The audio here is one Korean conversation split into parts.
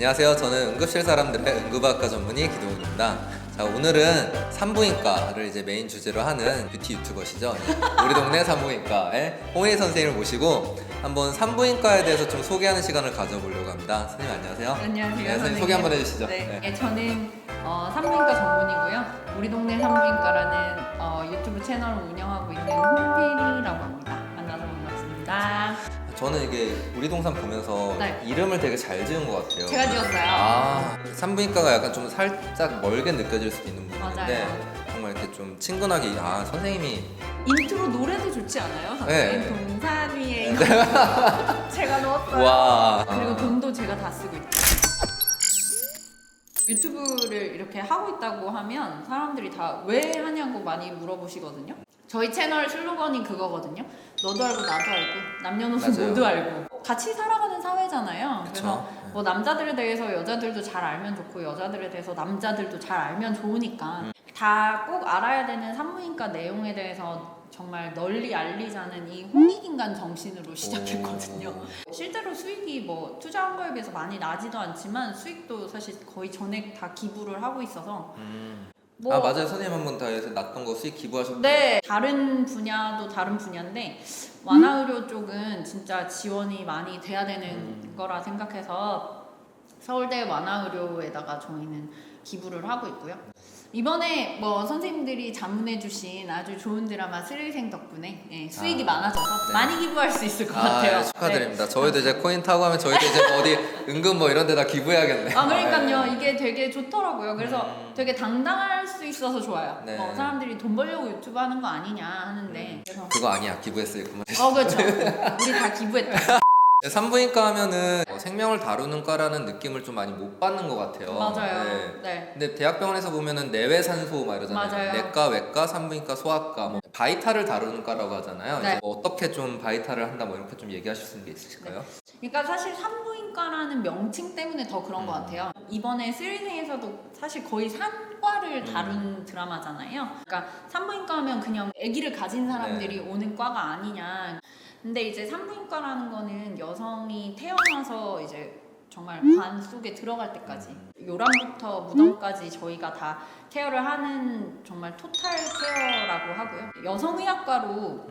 안녕하세요. 저는 응급실 사람들의 응급의학과 전문의 기동훈입니다. 자, 오늘은 산부인과를 이제 메인 주제로 하는 뷰티 유튜버시죠. 우리 동네 산부인과의 홍은희 선생님을 모시고 한번 산부인과에 대해서 좀 소개하는 시간을 가져보려고 합니다. 선생님 안녕하세요. 안녕하세요. 네, 선생님 소개 한번 해주시죠. 네, 저는 산부인과 전문이고요. 우리 동네 산부인과라는 유튜브 채널을 운영하고 있는 홍태리라고 합니다. 만나서 반갑습니다. 저는 이게 우리 동산 보면서 네. 이름을 되게 잘 지은 것 같아요. 제가 지었어요. 산부인과가 약간 좀 살짝 멀게 느껴질 수도 있는 부분인데 맞아요. 정말 이렇게 좀 친근하게 선생님이 인트로 노래도 좋지 않아요? 네. 동산 위에 제가 넣었어요. 와. 그리고 돈도 제가 다 쓰고 있고. 유튜브를 이렇게 하고 있다고 하면 사람들이 다 왜 하냐고 많이 물어보시거든요. 저희 채널 슬로건이 그거거든요. 너도 알고 나도 알고 남녀노소 맞아요. 모두 알고 같이 살아가는 사회잖아요. 그쵸? 그래서 뭐 남자들에 대해서 여자들도 잘 알면 좋고 여자들에 대해서 남자들도 잘 알면 좋으니까 다 꼭 알아야 되는 산부인과 내용에 대해서 정말 널리 알리자는 이 홍익인간 정신으로 시작했거든요. 실제로 수익이 뭐 투자한 거에 비해서 많이 나지도 않지만 수익도 사실 거의 전액 다 기부를 하고 있어서 맞아요. 선생님 한 번 다 해서 났던 거 수익 기부하셨고. 네, 다른 분야도 다른 분야인데 완화의료 쪽은 진짜 지원이 많이 돼야 되는 거라 생각해서 서울대 완화의료에다가 저희는 기부를 하고 있고요. 이번에 뭐 선생님들이 자문해주신 아주 좋은 드라마 스릴생 덕분에 수익이 많아져서 네. 많이 기부할 수 있을 것 같아요. 네, 축하드립니다. 저희도 이제 코인 타고 하면 저희도 이제 뭐 어디 은근 뭐 이런 데다 기부해야겠네. 그러니까요. 이게 되게 좋더라고요. 그래서 되게 당당할 수 있어서 좋아요. 네. 사람들이 돈 벌려고 유튜브 하는 거 아니냐 하는데 그래서 그거 아니야. 기부했어요. 그만. 그렇죠. 우리 다 기부했다. 산부인과 하면은 생명을 다루는 과라는 느낌을 좀 많이 못 받는 것 같아요. 맞아요. 네. 네. 근데 대학병원에서 보면은 내외산소 막 이러잖아요. 맞아요. 내과, 외과, 산부인과, 소아과, 뭐 바이탈을 다루는 과라고 하잖아요. 네. 이제 뭐 어떻게 좀 바이탈을 한다 뭐 이렇게 좀 얘기하실 수 있는 게 있으실까요? 그러니까 사실 산부인과라는 명칭 때문에 더 그런 것 같아요. 이번에 스릴생에서도 사실 거의 산과를 다룬 드라마잖아요. 그러니까 산부인과 하면 그냥 아기를 가진 사람들이 오는 과가 아니냐. 근데 이제 산부인과라는 거는 여성이 태어나서 이제 정말 관 속에 들어갈 때까지 요람부터 무덤까지 저희가 다 케어를 하는 정말 토탈 케어라고 하고요. 여성의학과로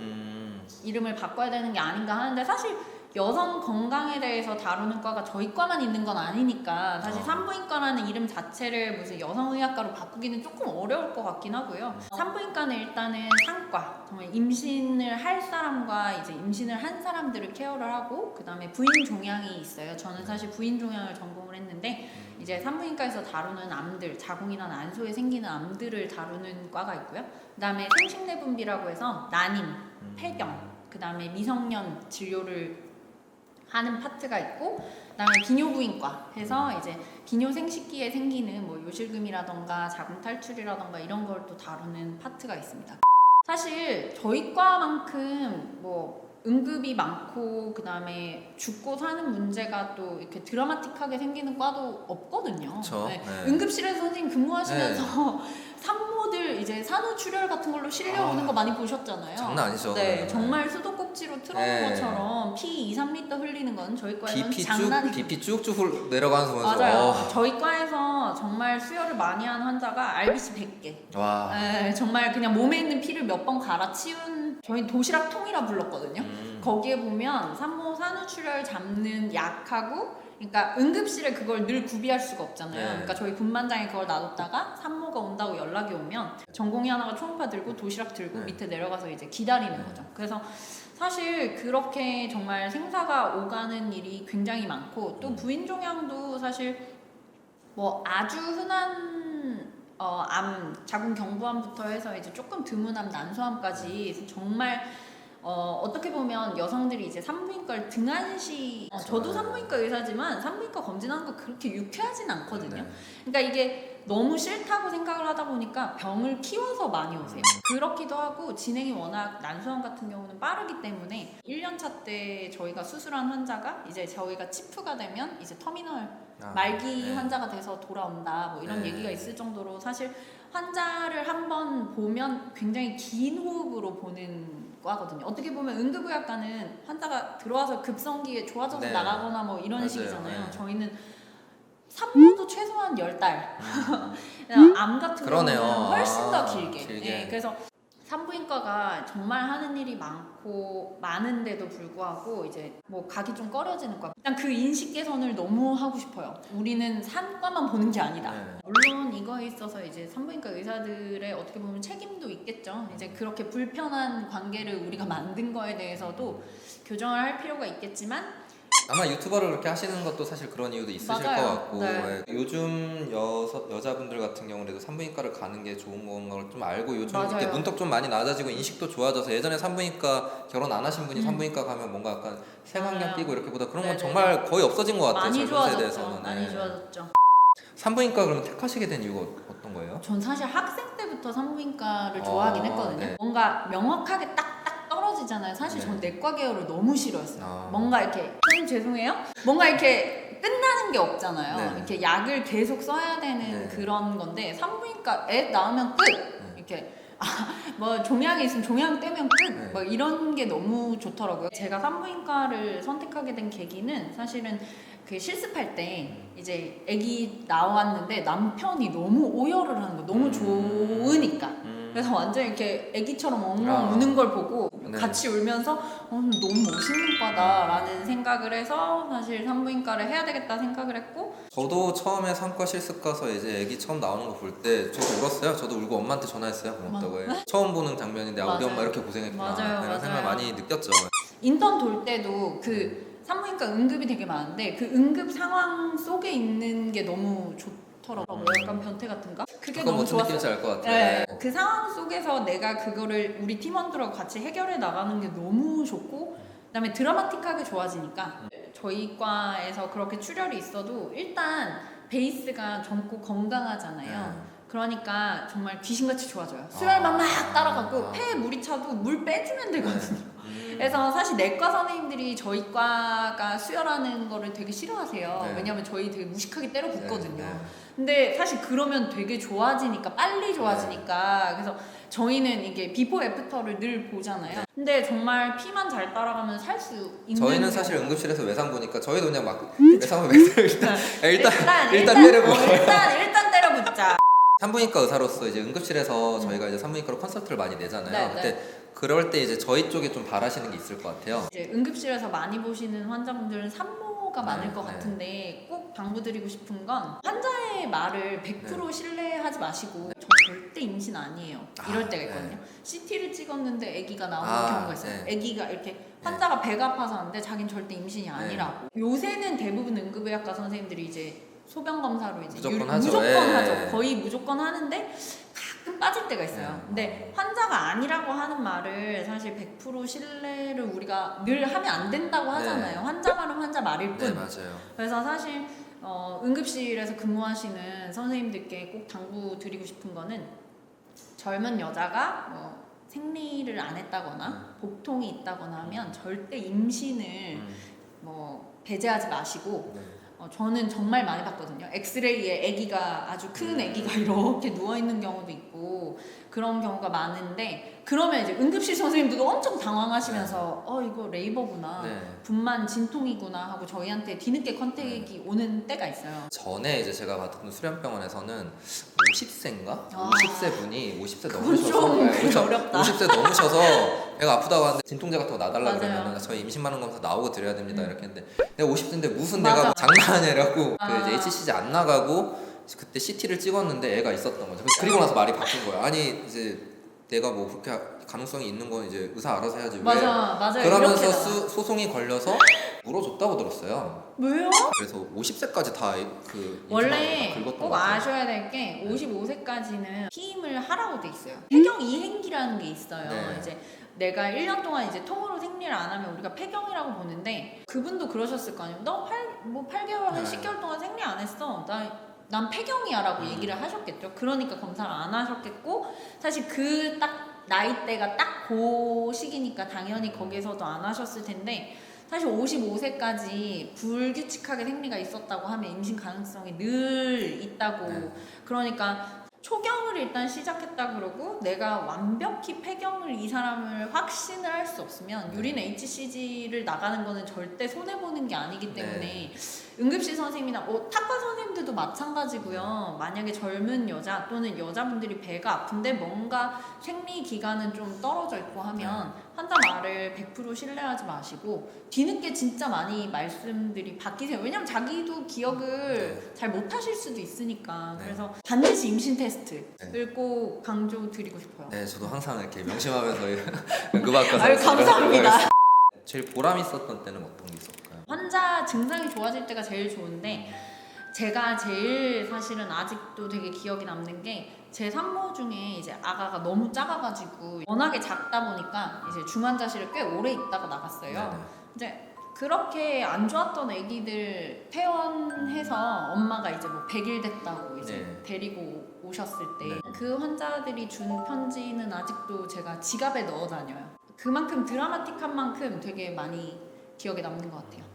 이름을 바꿔야 되는 게 아닌가 하는데 사실 여성 건강에 대해서 다루는 과가 저희 과만 있는 건 아니니까 사실 산부인과라는 이름 자체를 무슨 여성의학과로 바꾸기는 조금 어려울 것 같긴 하고요. 산부인과는 일단은 상과, 정말 임신을 할 사람과 이제 임신을 한 사람들을 케어를 하고 그 다음에 부인 종양이 있어요. 저는 사실 부인 종양을 전공을 했는데 이제 산부인과에서 다루는 암들, 자궁이나 난소에 생기는 암들을 다루는 과가 있고요. 그 다음에 생식내분비라고 해서 난임, 폐경, 그 다음에 미성년 진료를 하는 파트가 있고, 그다음에 기뇨부인과 해서 이제 기뇨 생식기에 생기는 뭐 요실금이라던가 자궁 탈출이라던가 이런 걸 또 다루는 파트가 있습니다. 사실 저희 과만큼 뭐 응급이 많고 그다음에 죽고 사는 문제가 또 이렇게 드라마틱하게 생기는 과도 없거든요. 그쵸. 네. 네. 응급실에서 선생님 근무하시면서 산모들 이제 산후출혈 같은 걸로 실려오는 거 많이 보셨잖아요. 장난 아니죠. 네, 정말 수도꼭지로 틀어놓은 네. 것처럼 피 2, 3리터 흘리는 건 저희 과에서는 BP 장난이 BP 쭉쭉 내려가는 거 보면서 맞아요. 저희 과에서 정말 수혈을 많이 한 환자가 RBC 100개. 와. 네, 정말 그냥 몸에 있는 피를 몇 번 갈아치운 저희 도시락통이라 불렀거든요. 거기에 보면 산모 산후출혈 잡는 약하고 그러니까 응급실에 그걸 늘 구비할 수가 없잖아요. 네. 그러니까 저희 분반장에 그걸 놔뒀다가 산모가 온다고 연락이 오면 전공이 하나가 초음파 들고 도시락 들고 밑에 내려가서 이제 기다리는 거죠. 그래서 사실 그렇게 정말 생사가 오가는 일이 굉장히 많고 또 부인 종양도 사실 뭐 아주 흔한 암, 자궁 경부암부터 해서 이제 조금 드문 암, 난소암까지 정말 어떻게 보면 여성들이 이제 산부인과를 등한시 저도 산부인과 의사지만 산부인과 검진하는 거 그렇게 유쾌하진 않거든요. 그러니까 이게 너무 싫다고 생각을 하다 보니까 병을 키워서 많이 오세요. 그렇기도 하고 진행이 워낙 난소암 같은 경우는 빠르기 때문에 1년차 때 저희가 수술한 환자가 이제 저희가 치프가 되면 이제 터미널 말기 환자가 돼서 돌아온다 뭐 이런 얘기가 있을 정도로 사실 환자를 한번 보면 굉장히 긴 호흡으로 보는 과거든요. 어떻게 보면 응급의학과는 환자가 들어와서 급성기에 좋아져서 나가거나 뭐 이런 식이잖아요. 저희는 산모도 최소한 10달. 암 같은 그러네요. 경우는 훨씬 더 길게. 길게. 네, 그래서 산부인과가 정말 하는 일이 많은데도 불구하고 이제 뭐 가기 좀 꺼려지는 과. 일단 그 인식 개선을 너무 하고 싶어요. 우리는 산과만 보는 게 아니다. 네. 물론 이거에 있어서 이제 산부인과 의사들의 어떻게 보면 책임도 있겠죠. 이제 그렇게 불편한 관계를 우리가 만든 거에 대해서도 교정을 할 필요가 있겠지만 아마 유튜버를 그렇게 하시는 것도 사실 그런 이유도 있으실 맞아요. 것 같고 네. 요즘 여자분들 같은 경우에도 산부인과를 가는 게 좋은 건가를 좀 알고 요즘 맞아요. 이렇게 문턱 좀 많이 낮아지고 인식도 좋아져서 예전에 산부인과 결혼 안 하신 분이 산부인과 가면 뭔가 약간 색안경 맞아요. 끼고 이렇게 보다 그런 건 네네네. 정말 거의 없어진 것 같아요. 많이 젊은 좋아졌죠. 세대에서는. 많이 네. 좋아졌죠. 산부인과 그럼 택하시게 된 이유가 어떤 거예요? 전 사실 학생 때부터 산부인과를 좋아하긴 했거든요. 네. 뭔가 명확하게 딱딱 떨어지잖아요. 사실 네. 전 내과 계열을 너무 싫어했어요. 아. 뭔가 이렇게 선생님 죄송해요. 뭔가 이렇게 끝나는 게 없잖아요. 네. 이렇게 약을 계속 써야 되는 네. 그런 건데 산부인과 애 낳으면 끝. 이렇게 뭐 종양이 있으면 종양 떼면 끝. 네. 뭐 이런 게 너무 좋더라고요. 제가 산부인과를 선택하게 된 계기는 사실은 그 실습할 때 이제 아기 나왔는데 남편이 너무 오열을 하는 거 너무 좋으니까 그래서 완전 이렇게 아기처럼 엉엉 우는 걸 보고 네. 같이 울면서 너무 멋있는 과다라는 생각을 해서 사실 산부인과를 해야 되겠다 생각을 했고 저도 처음에 산과 실습 가서 이제 아기 처음 나오는 거 볼 때 저도 울었어요. 저도 울고 엄마한테 전화했어요. 고맙다고 해. 처음 보는 장면인데 우리 맞아요. 엄마 이렇게 고생했구나. 맞아요, 이런 생각 맞아요. 많이 느꼈죠. 인턴 돌 때도 그 산부인과 응급이 되게 많은데 그 응급 상황 속에 있는 게 너무 좋더라고요. 약간 변태 같은가? 그게 그건 너무 무슨 느낌인지 좋았어요. 알 것 같아요. 네. 그 상황 속에서 내가 그거를 우리 팀원들하고 같이 해결해 나가는 게 너무 좋고 그다음에 드라마틱하게 좋아지니까 저희 과에서 그렇게 출혈이 있어도 일단 베이스가 젊고 건강하잖아요. 그러니까 정말 귀신같이 좋아져요. 수혈만 막 따라가고 폐에 물이 차도 물 빼주면 되거든요. 그래서 사실 내과 선생님들이 저희 과가 수혈하는 거를 되게 싫어하세요. 네. 왜냐면 저희 되게 무식하게 때려 붓거든요. 네, 네. 근데 사실 그러면 되게 좋아지니까 빨리 좋아지니까 그래서 저희는 이게 비포 애프터를 늘 보잖아요. 근데 정말 피만 잘 따라가면 살 수 있는 저희는 사실 경우가 응급실에서 외상 보니까 저희도 그냥 막 외상을 일단 일단 때려보고 일단 때려붙자. 산부인과 의사로서 이제 응급실에서 저희가 이제 산부인과로 컨설트를 많이 내잖아요. 네, 그때 그럴 때 이제 저희 쪽에 좀 바라시는 게 있을 것 같아요. 이제 응급실에서 많이 보시는 환자분들은 산모가 많을 것 네. 같은데 꼭 당부드리고 싶은 건 환자의 말을 100% 신뢰하지 마시고 저 절대 임신 아니에요 이럴 때가 있거든요. CT를 찍었는데 아기가 나오는 경우가 있어요. 네. 아기가 이렇게 환자가 배가 아파서 하는데 자기는 절대 임신이 아니라고. 요새는 대부분 응급의학과 선생님들이 이제 소변 검사로 이제 무조건 하죠. 무조건 예. 하죠. 거의 무조건 하는데 가끔 빠질 때가 있어요. 예. 근데 환자가 아니라고 하는 말을 사실 100% 신뢰를 우리가 늘 하면 안 된다고 하잖아요. 네. 환자 말은 환자 말일 뿐. 네, 맞아요. 그래서 사실 응급실에서 근무하시는 선생님들께 꼭 당부드리고 싶은 거는 젊은 여자가 뭐 생리를 안 했다거나 복통이 있다거나 하면 절대 임신을 뭐 배제하지 마시고 네. 저는 정말 많이 봤거든요. 엑스레이에 아기가 아주 큰 아기가 이렇게 누워 있는 경우도 있고 그런 경우가 많은데 그러면 이제 응급실 선생님들도 엄청 당황하시면서 이거 레이버구나, 네. 분만 진통이구나 하고 저희한테 뒤늦게 컨택이 오는 때가 있어요. 전에 이제 제가 봤던 수련병원에서는 50세인가? 아. 50세 분이 50세 그건 넘으셔서 좀 그렇죠. 어렵다. 50세 넘으셔서 배가 아프다고 하는데 진통제 같은 거 놔달라 맞아요. 그러면 저희 임신 반응 검사 나오고 드려야 됩니다 이렇게 했는데 내가 50세인데 무슨 맞아. 내가 장난하냐고 아. 그 이제 HCG 안 나가고 그때 CT를 찍었는데 애가 있었던 거죠. 그리고 나서 말이 바뀐 거예요. 아니 이제 내가 뭐 그렇게 가능성이 있는 건 이제 의사 알아서 해야지. 맞아요. 그러면서 이렇게다가. 소송이 걸려서 물어줬다고 들었어요. 왜요? 그래서 50세까지 다 그 원래 긁었던 꼭 것 같아요. 아셔야 될 게 55세까지는 피임을 하라고 돼 있어요. 폐경 이행기라는 게 있어요. 네. 이제 내가 1년 동안 이제 통으로 생리를 안 하면 우리가 폐경이라고 보는데 그분도 그러셨을 거 아니에요. 너 8개월 한 네. 10개월 동안 생리 안 했어. 난 폐경이야 라고 얘기를 하셨겠죠. 그러니까 검사를 안 하셨겠고 사실 그 딱 나이대가 딱 그 시기니까 당연히 거기서도 안 하셨을 텐데 사실 55세까지 불규칙하게 생리가 있었다고 하면 임신 가능성이 늘 있다고. 네. 그러니까 초경을 일단 시작했다 그러고 내가 완벽히 폐경을 이 사람을 확신을 할 수 없으면 유린 HCG를 나가는 거는 절대 손해보는 게 아니기 때문에 응급실 선생님이나 탁과 선생님들도 마찬가지고요. 만약에 젊은 여자 또는 여자분들이 배가 아픈데 뭔가 생리 기간은 좀 떨어져 있고 하면 환자 말을 100% 신뢰하지 마시고 뒤늦게 진짜 많이 말씀들이 바뀌세요. 왜냐면 자기도 기억을 잘 못하실 수도 있으니까. 그래서 반드시 임신 테스트를 꼭 강조드리고 싶어요. 네, 저도 항상 이렇게 명심하면서 응급학과 아유, 감사합니다. 제일 보람 있었던 때는 어떤 게 있었을까요? 환자 증상이 좋아질 때가 제일 좋은데 제가 제일 사실은 아직도 되게 기억이 남는 게 제 산모 중에 이제 아가가 너무 작아가지고 워낙에 작다 보니까 이제 중환자실에 꽤 오래 있다가 나갔어요. 네네. 이제 그렇게 안 좋았던 애기들 퇴원해서 엄마가 이제 뭐 100일 됐다고 이제 네. 데리고 오셨을 때 네. 그 환자들이 준 편지는 아직도 제가 지갑에 넣어 다녀요. 그만큼 드라마틱한 만큼 되게 많이 기억에 남는 것 같아요.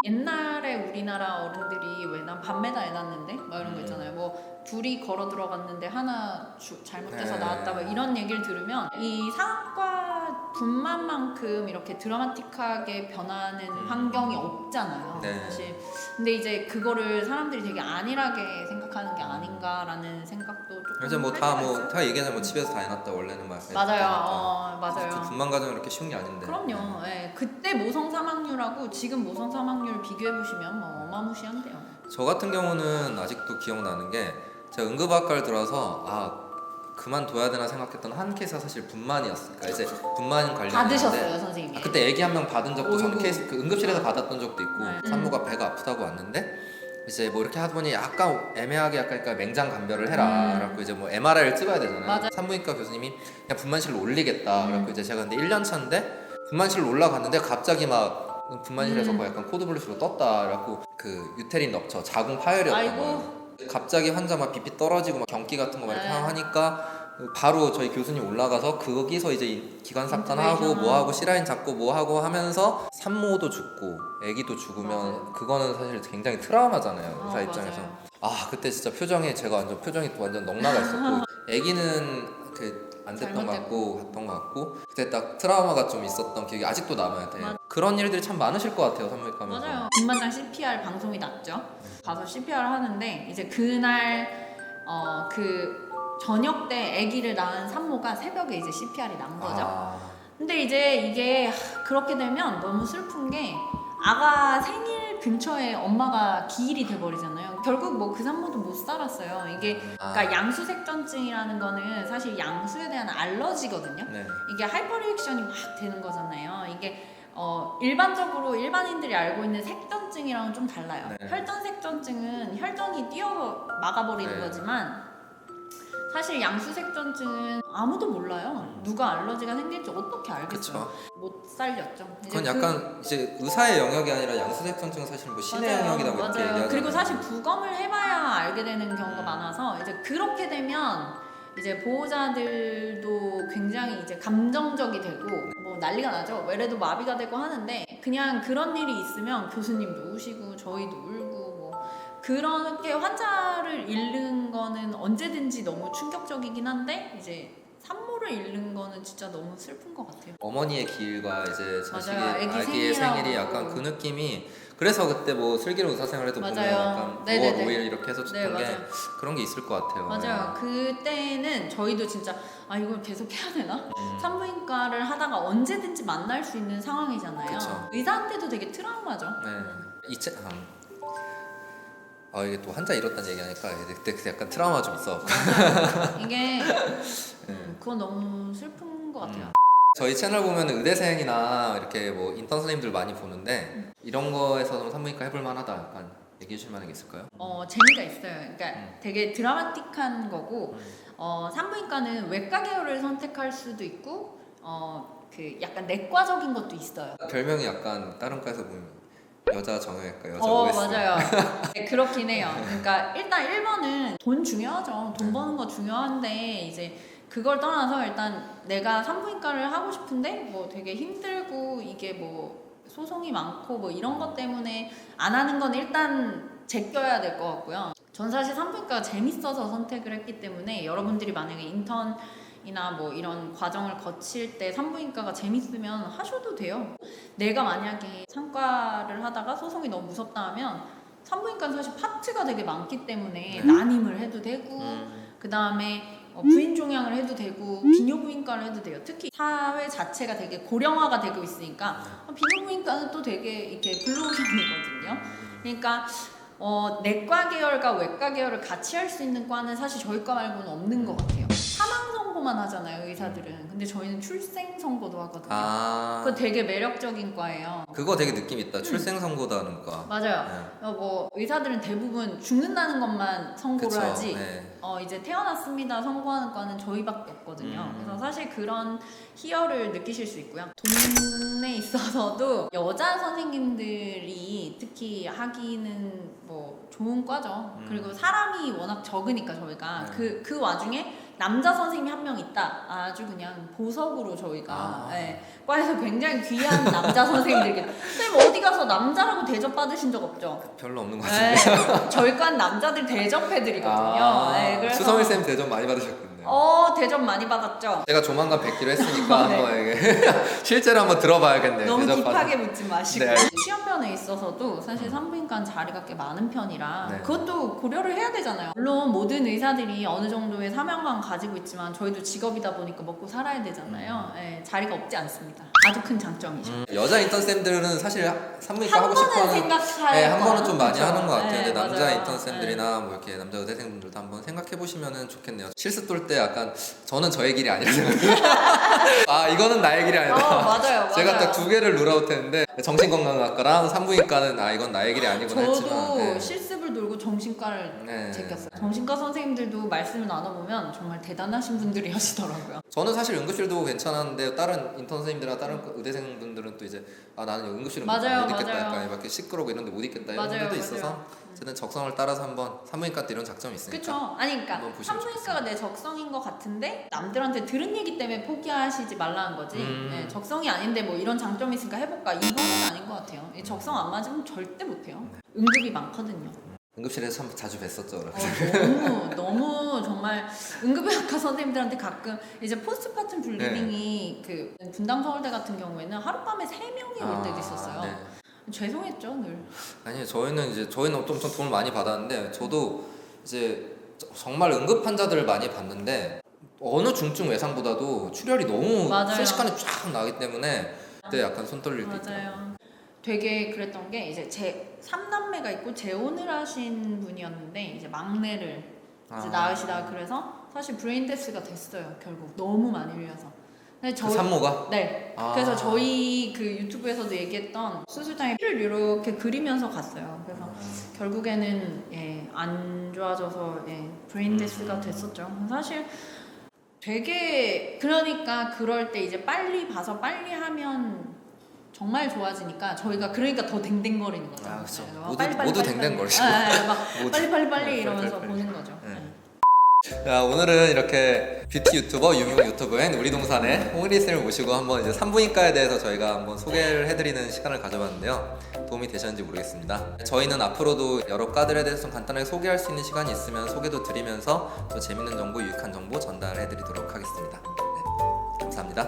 옛날에 우리나라 어른들이 왜 난 밤매다 애 낳았는데 막 이런 거 있잖아요. 뭐 둘이 걸어 들어갔는데 하나 잘못돼서 네. 나왔다 막 이런 얘기를 들으면 이 상황과 분만만큼 이렇게 드라마틱하게 변하는 환경이 없잖아요. 네. 사실. 근데 이제 그거를 사람들이 되게 안일하게 생각하는 게 아닌가라는 생각도 조금. 그래서 뭐 할 다 때가 뭐 있어요. 다 얘기하자 뭐 집에서 다 해놨다 원래는 말. 맞아요. 맞아요. 그 분만 과정이 이렇게 쉬운 게 아닌데. 그럼요. 예. 그때 모성 사망률하고 지금 모성 사망률 비교해 보시면 뭐 어마무시한데요. 저 같은 경우는 아직도 기억나는 게 제가 응급학과를 들어서 그만둬야 되나 생각했던 한 케이스가 사실 분만이었어요. 그러니까 이제 분만 관련. 받으셨어요, 선생님이? 그때 애기 한 명 받은 적도 저는 어이구. 케이스 그 응급실에서 받았던 적도 있고 네. 산모가 배가 아프다고 왔는데 이제 뭐 이렇게 하다 보니 약간 애매하게 약간 그러니까 맹장 감별을 해라. 그래갖고 이제 뭐 MRI를 찍어야 되잖아요. 맞아. 산부인과 교수님이 그냥 분만실로 올리겠다. 그래갖고 이제 제가 근데 1년 차인데 분만실로 올라갔는데 갑자기 막 분만실에서 뭐 약간 코드블루시로 떴다. 그래갖고 그 유테린 럽처 자궁 파열이었던 아이고. 거예요. 갑자기 환자 막 BP 떨어지고 막 경기 같은 거 막 이렇게 네. 하니까 바로 저희 교수님 올라가서 거기서 이제 기관 삽탄하고 뭐 하고 시라인 잡고 뭐 하고 하면서 산모도 죽고 아기도 죽으면 맞아요. 그거는 사실 굉장히 트라우마잖아요. 의사 입장에서. 맞아요. 그때 진짜 표정이 제가 표정이 또 완전 넉나가 있었고 아기는 안 됐던 것 같고 갔던 것 같고 그때 딱 트라우마가 좀 있었던 기억이 아직도 남아요. 되게. 그런 일들이 참 많으실 것 같아요. 산부인과 하면서. 맞아요. 분만장 CPR 방송이 났죠. 가서 CPR 하는데 이제 그날 그 저녁 때 아기를 낳은 산모가 새벽에 이제 CPR이 난 거죠. 근데 이제 이게 그렇게 되면 너무 슬픈 게 아가 생일 근처에 엄마가 기일이 돼버리잖아요. 결국 뭐 그 산모도 못 살았어요. 이게 그러니까 양수색전증이라는 거는 사실 양수에 대한 알러지거든요. 네. 이게 하이퍼리액션이 막 되는 거잖아요. 이게 일반적으로 일반인들이 알고 있는 색전증이랑은 좀 달라요. 네. 혈전색전증은 혈전이 뛰어 막아버리는 네. 거지만 사실 양수색전증은 아무도 몰라요. 누가 알러지가 생길지 어떻게 알겠어요. 그렇죠. 못 살렸죠. 이제 그건 약간 이제 의사의 영역이 아니라 양수색전증은 사실 뭐 신의 영역이다 뭐 이렇게 맞아요. 얘기하잖아요. 그리고 사실 부검을 해봐야 알게 되는 경우가 많아서 이제 그렇게 되면 이제 보호자들도 굉장히 이제 감정적이 되고 뭐 난리가 나죠. 외래도 마비가 되고 하는데 그냥 그런 일이 있으면 교수님도 우시고 저희도 울고 뭐 그렇게 환자를 잃는 거는 언제든지 너무 충격적이긴 한데 이제 산모를 잃는 거는 진짜 너무 슬픈 것 같아요. 어머니의 기일과 이제 자식의 맞아요. 애기 아기의 생일이 생일하고. 약간 그 느낌이 그래서 그때 뭐 슬기로운 의사생활에도 보면 맞아요. 약간 네네네. 5월 5일 이렇게 해서 네, 쳤던 게 맞아요. 그런 게 있을 것 같아요. 맞아요. 그때는 저희도 진짜 이걸 계속 해야 되나? 산부인과를 하다가 언제든지 만날 수 있는 상황이잖아요. 그쵸. 의사한테도 되게 트라우마죠. 이게 또 환자 잃었다는 얘기하니까 그때 약간 트라우마 좀 있어. 이게 그건 너무 슬픈 것 같아요. 저희 채널 보면 의대생이나 이렇게 뭐 인턴 선생님들 많이 보는데 이런 거에서 산부인과 해볼 만하다 약간 얘기해 주실 만한 게 있을까요? 재미가 있어요. 그러니까 되게 드라마틱한 거고 산부인과는 외과 계열을 선택할 수도 있고 그 약간 내과적인 것도 있어요. 별명이 약간 다른 과에서 보면 여자 정형외과, 여자 OS. 맞아요. 네, 그렇긴 해요. 그러니까 일단 1번은 돈 중요하죠. 돈 버는 거 중요한데 이제 그걸 떠나서 일단 내가 산부인과를 하고 싶은데 뭐 되게 힘들고 이게 뭐 소송이 많고 뭐 이런 것 때문에 안 하는 건 일단 제껴야 될 것 같고요. 전 사실 산부인과가 재밌어서 선택을 했기 때문에 여러분들이 만약에 인턴이나 뭐 이런 과정을 거칠 때 산부인과가 재밌으면 하셔도 돼요. 내가 만약에 산과를 하다가 소송이 너무 무섭다 하면 산부인과는 사실 파트가 되게 많기 때문에 네. 난임을 해도 되고 그 다음에 부인 종양을 해도 되고 비뇨부인과를 해도 돼요. 특히 사회 자체가 되게 고령화가 되고 있으니까 비뇨부인과는 또 되게 이렇게 블루오션이거든요. 그러니까 내과 계열과 외과 계열을 같이 할 수 있는 과는 사실 저희 과 말고는 없는 것 같아요. 사망 선고만 하잖아요, 의사들은. 근데 저희는 출생 선고도 하거든요. 그거 되게 매력적인 과예요. 그거 되게 느낌 있다. 출생 선고도 하는 과. 맞아요. 의사들은 대부분 죽는다는 것만 선고를 그쵸, 하지. 네. 이제 태어났습니다 선고하는 과는 저희밖에 없거든요. 그래서 사실 그런 희열을 느끼실 수 있고요. 돈에 있어서도 여자 선생님들이 특히 하기는 뭐 좋은 과죠. 그리고 사람이 워낙 적으니까 저희가 그 와중에 남자 선생님이 한 명 있다. 아주 그냥 보석으로 저희가 과에서 굉장히 귀한 남자 선생님들이 선생님 어디 가서 남자라고 대접 받으신 적 없죠? 별로 없는 것 같은데. 저희 과는 남자들 대접해드리거든요. 그래서 수성일 쌤 대접 많이 받으셨군요. 대접 많이 받았죠. 제가 조만간 뵙기로 했으니까 한번 이게 실제로 한번 들어봐야겠네요. 너무 대접 딥하게 받은. 묻지 마시고 네. 시험편에 있어서도 사실 산부인과는 자리가 꽤 많은 편이라 네. 그것도 고려를 해야 되잖아요. 물론 모든 의사들이 어느 정도의 사명감 가지고 있지만 저희도 직업이다 보니까 먹고 살아야 되잖아요. 자리가 없지 않습니다. 아주 큰 장점이죠. 여자 인턴 쌤들은 사실 산부인과 한 하고 번은 싶어하는 생각할 한 번은 좀 많이 그쵸? 하는 것 같아요. 근데 남자 맞아요. 인턴 쌤들이나 뭐 이렇게 남자 의대생분들도 한번 생각해 보시면은 좋겠네요. 실습 돌 때 약간 저는 저의 길이 아니라 생각해요. 이거는 나의 길이 아니다. 맞아요. 제가 딱 두 개를 룰아웃 했는데 정신건강학과랑 산부인과는 이건 나의 길이 아니구나 저도 했지만 실습을 돌고 정신과를 제꼈어요. 정신과 선생님들도 말씀을 나눠보면 정말 대단하신 분들이 하시더라고요. 저는 사실 응급실도 괜찮았는데 다른 인턴 선생님들이나 다른 의대생분들은 또 이제 나는 응급실은 못 있겠다 맞아요. 약간 이렇게 시끄럽고 이런 데 못 있겠다 이런 분들도 있어서 어쨌든 적성을 따라서 한번 산부인과 때 이런 장점이 있으니까 그쵸. 아니 그러니까 한번 보시면 산부인과가 내 적성인 것 같은데 남들한테 들은 얘기 때문에 포기하시지 말라는 거지. 적성이 아닌데 뭐 이런 장점이 있으니까 해볼까 이거는 아닌 것 같아요. 적성 안 맞으면 절대 못해요. 응급이 많거든요. 응급실에서 참 자주 뵀었죠. 너무 정말 응급의학과 선생님들한테 가끔 이제 포스트파tum 블리딩이 그 분당 서울대 같은 경우에는 하룻밤에 3명이 올 때도 있었어요. 죄송했죠 늘. 아니요 저희는 좀 돈을 많이 받았는데 저도 이제 정말 응급 환자들을 많이 봤는데 어느 중증 외상보다도 출혈이 너무 순식간에 쫙 나기 때문에 그때 약간 손 떨릴 때 있더라고요. 맞아요. 되게 그랬던 게 이제 제 3남매가 있고 재혼을 하신 분이었는데 이제 막내를 이제 낳으시다가 그래서 사실 브레인 데스가 됐어요. 결국 너무 많이 흘려서. 근데 그 산모가? 네. 그래서 저희 그 유튜브에서도 얘기했던 수술장에 피를 이렇게 그리면서 갔어요. 그래서 결국에는 안 좋아져서 브레인 데스가 됐었죠. 그래서 사실 되게 그러니까 그럴 때 이제 빨리 봐서 빨리 하면 정말 좋아지니까 저희가 그러니까 더 댕댕거리는 거죠. 그렇죠. 네, 모두 댕댕거리시고 빨리 이러면서 보는 거죠. 자, 오늘은 이렇게 뷰티 유튜버, 유명 유튜버인 우리 동산의 홍일이 쌤을 모시고 한번 이제 산부인과에 대해서 저희가 한번 소개를 해드리는 시간을 가져봤는데요. 도움이 되셨는지 모르겠습니다. 저희는 앞으로도 여러 과들에 대해서 좀 간단하게 소개할 수 있는 시간이 있으면 소개도 드리면서 또 재밌는 정보, 유익한 정보 전달해드리도록 하겠습니다. 네, 감사합니다.